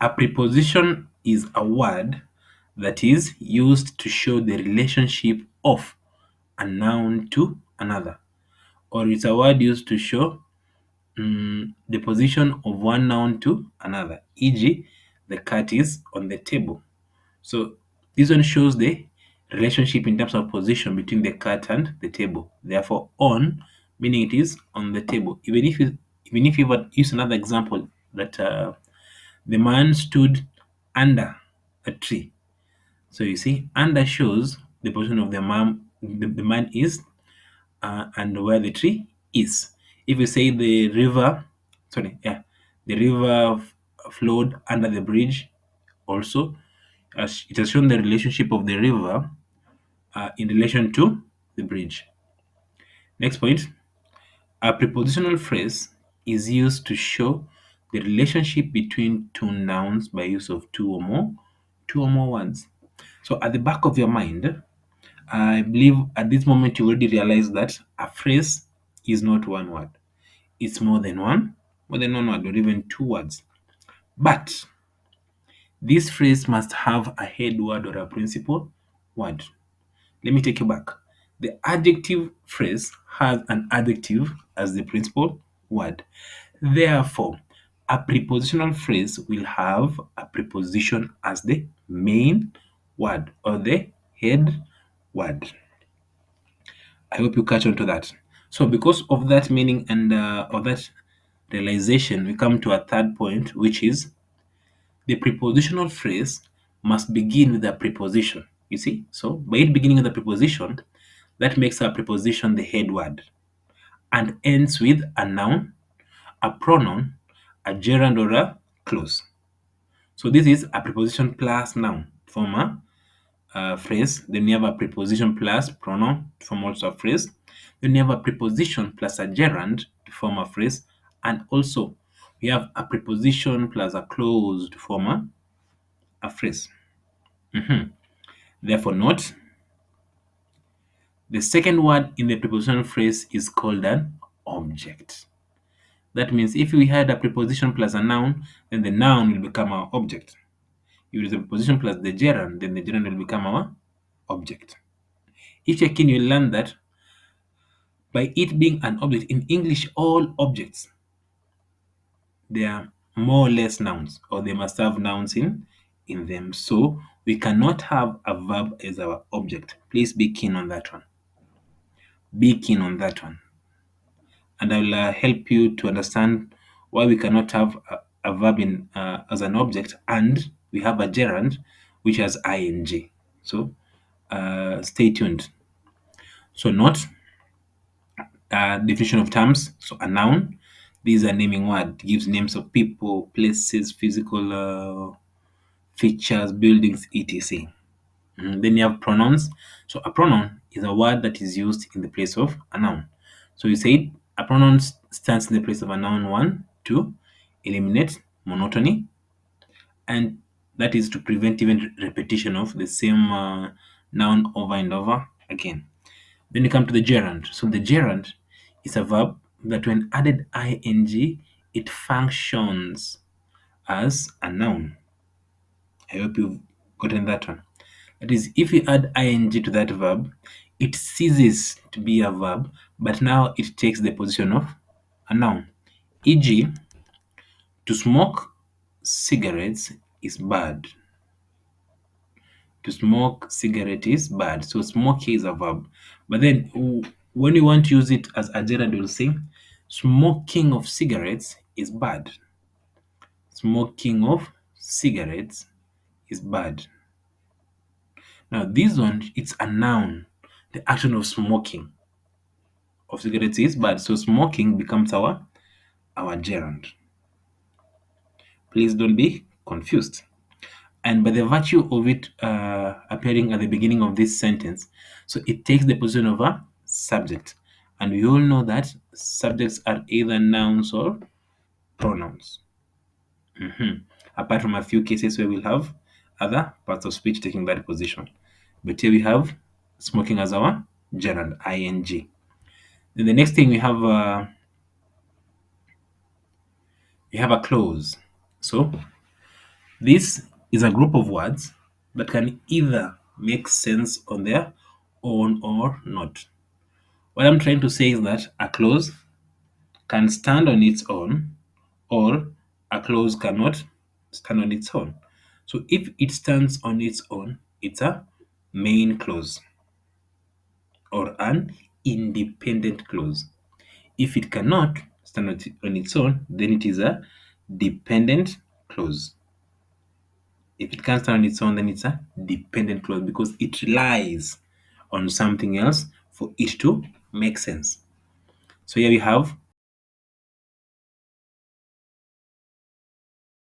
A preposition is a word that is used to show the relationship of a noun to another, or it's a word used to show the position of one noun to another, e.g., the cat is on the table. So this one shows the relationship in terms of position between the cat and the table. Therefore, on meaning it is on the table. Even if you would use another example that the man stood under a tree. So you see, under shows the position of the man is and where the tree is. If you say the river flowed under the bridge, also, as it has shown the relationship of the river in relation to the bridge. Next point, a prepositional phrase is used to show the relationship between two nouns by use of two or more words. So at the back of your mind, I believe at this moment you already realize that a phrase is not one word. It's more than one word, or even two words. But this phrase must have a head word or a principal word. Let me take you back. The adjective phrase has an adjective as the principal word. Therefore, a prepositional phrase will have a preposition as the main word or the head word. I hope you catch on to that. So, because of that meaning and of that realization, we come to a third point, which is the prepositional phrase must begin with a preposition. You see, so by it beginning with a preposition, that makes a preposition the head word and ends with a noun, a pronoun, a gerund, or a clause. So this is a preposition plus noun to form a phrase. Then you have a preposition plus pronoun to form also a phrase. Then you have a preposition plus a gerund to form a phrase. And also we have a preposition plus a clause to form a phrase. Therefore, note the second word in the prepositional phrase is called an object. That means if we had a preposition plus a noun, then the noun will become our object. If it is a preposition plus the gerund, then the gerund will become our object. If you're keen, you'll learn that by it being an object, in English, all objects, they are more or less nouns, or they must have nouns in them. So we cannot have a verb as our object. Please be keen on that one. Be keen on that one. And I will help you to understand why we cannot have a verb as an object and we have a gerund which has ing. So stay tuned. So note definition of terms. So a noun, this is a naming word, gives names of people, places, physical features, buildings, etc. Then you have pronouns. So a pronoun is a word that is used in the place of a noun. So you said a pronoun stands in the place of a noun, one, to eliminate monotony, and that is to prevent even repetition of the same noun over and over again. Then you come to the gerund. So the gerund is a verb that when added ing, it functions as a noun. I hope you've gotten that one. That is, if you add ing to that verb, it ceases to be a verb, but now it takes the position of a noun. E.g., to smoke cigarettes is bad. To smoke cigarette is bad. So smoke here is a verb. But then when you want to use it as a gerund, you'll say smoking of cigarettes is bad. Smoking of cigarettes is bad. Now this one, it's a noun. The action of smoking of cigarettes is bad. So smoking becomes our gerund. Please don't be confused. And by the virtue of it appearing at the beginning of this sentence, so it takes the position of a subject. And we all know that subjects are either nouns or pronouns. Apart from a few cases where we'll have other parts of speech taking that position. But here we have smoking as our gerund, ing. Then the next thing we have a clause. So This is a group of words that can either make sense on their own or not. What I'm trying to say is that a clause can stand on its own, or a clause cannot stand on its own. So if it stands on its own, it's a main clause or an independent clause. If it cannot stand on its own, then it is a dependent clause. If it can't stand on its own, then it's a dependent clause because it relies on something else for it to make sense. So here we have